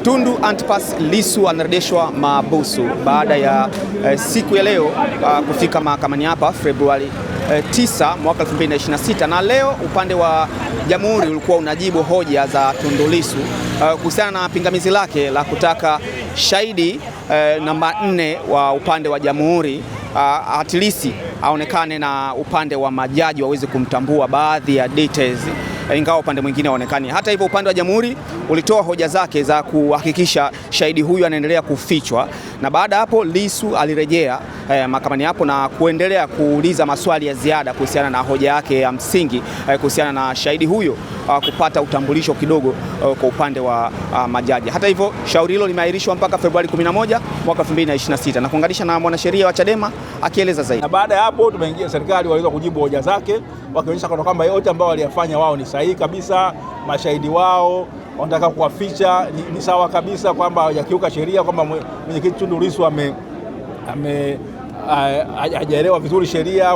Tundu Antipas Lissu anarejeshwa mahabusu baada ya siku ya leo kufika mahakamani hapa Februari 9 mwaka 2026, na leo upande wa Jamhuri ulikuwa unajibu hoja za Tundu Lissu kuhusiana na pingamizi lake la kutaka shahidi namba 4 wa upande wa Jamhuri at least aonekane na upande wa majaji waweze kumtambua baadhi ya details, ingawa upande mwingine haonekani. Hata hivyo, upande wa Jamhuri ulitoa hoja zake za kuhakikisha shahidi huyu anaendelea kufichwa, na baada hapo Lissu alirejea mahakamani hapo na kuendelea kuuliza maswali ya ziada kuhusiana na hoja yake ya msingi kuhusiana na shahidi huyo kupata utambulisho kidogo kwa upande wa majaji. Hata hivyo, shauri hilo limeahirishwa mpaka Februari 11 mwaka 2026, na kuunganisha na mwanasheria wa Chadema akieleza zaidi. Na baada ya hapo tumeingia, serikali waliweza kujibu hoja zake wakionyesha kwamba yote ambao waliyafanya wao ni sahihi kabisa, mashahidi wao wanataka kuwaficha ni sawa kabisa, kwamba hawajakiuka sheria, kwamba mwenyekiti Tundu Lissu hajaelewa vizuri sheria,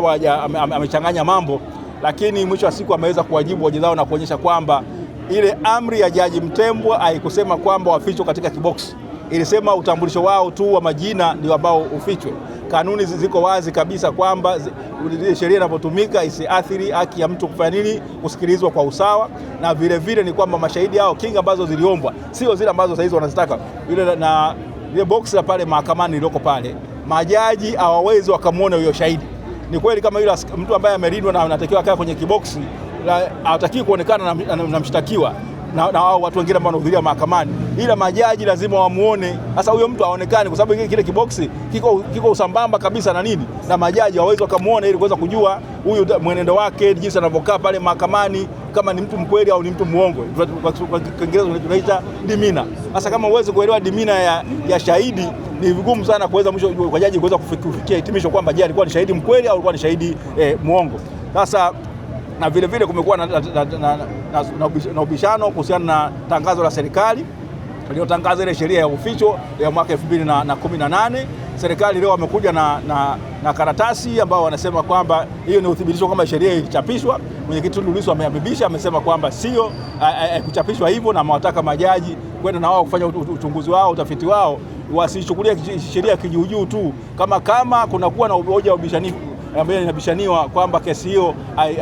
amechanganya mambo, lakini mwisho wa siku ameweza kuwajibu hoja zao na kuonyesha kwamba ile amri ya Jaji Mtembwa haikusema kwamba wafichwe katika kiboksi, ilisema utambulisho wao tu wa majina ndio ambao ufichwe. Kanuni ziko wazi kabisa kwamba sheria inapotumika isiathiri haki ya mtu kufanya nini, kusikilizwa kwa usawa, na vile vile ni kwamba mashahidi hao kinga ambazo ziliombwa sio zile ambazo sasa hizo wanazitaka. Ile box la pale mahakamani iliyoko pale, majaji hawawezi wakamuona huyo shahidi. Ni kweli kama yule mtu ambaye amelindwa na anatakiwa akae kwenye kiboksi, hatakiwi kuonekana na mshtakiwa na wao watu wengine ambao wanahudhuria mahakamani, ila majaji lazima wamuone. Sasa huyo mtu aonekane, kwa sababu kile kiboksi kiko usambamba kabisa na nini, na majaji hawawezi wakamuona ili kuweza kujua huyu mwenendo wake, jinsi anavyokaa pale mahakamani, kama ni mtu mkweli au ni mtu muongo. Kwa Kiingereza tunaita dimina. Sasa kama uweze kuelewa dimina ya shahidi, ni vigumu sana kuweza mwisho kwa jaji kuweza kufikia hitimisho kwamba je, alikuwa ni shahidi mkweli au alikuwa ni shahidi muongo. Sasa na vile vile kumekuwa na ubishano kuhusiana na tangazo la serikali iliyotangaza ile sheria ya uficho ya mwaka 2018. Serikali leo wamekuja na karatasi ambao wanasema kwamba hiyo ni uthibitisho kwamba sheria ilichapishwa. Mwenyekiti Tundu Lissu ameambisha, amesema kwamba sio kuchapishwa hivyo, na mawataka majaji kwenda na wao kufanya uchunguzi wao, utafiti wao, wasichukulie sheria kijuujuu tu, kama kunakuwa na hoja ya ubishanifu ambayo inabishaniwa kwamba kesi hiyo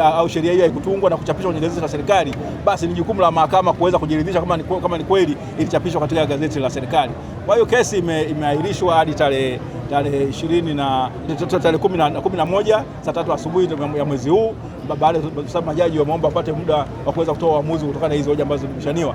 au sheria hiyo haikutungwa na kuchapishwa kwenye gazeti la serikali, basi ni jukumu la mahakama kuweza kujiridhisha kama ni kweli ilichapishwa katika gazeti la serikali. Kwa hiyo kesi imeahirishwa hadi tarehe 11 saa 3 asubuhi ya mwezi huu, baada ya majaji wameomba wapate muda wa kuweza kutoa uamuzi kutokana na hizo hoja ambazo zilibishaniwa.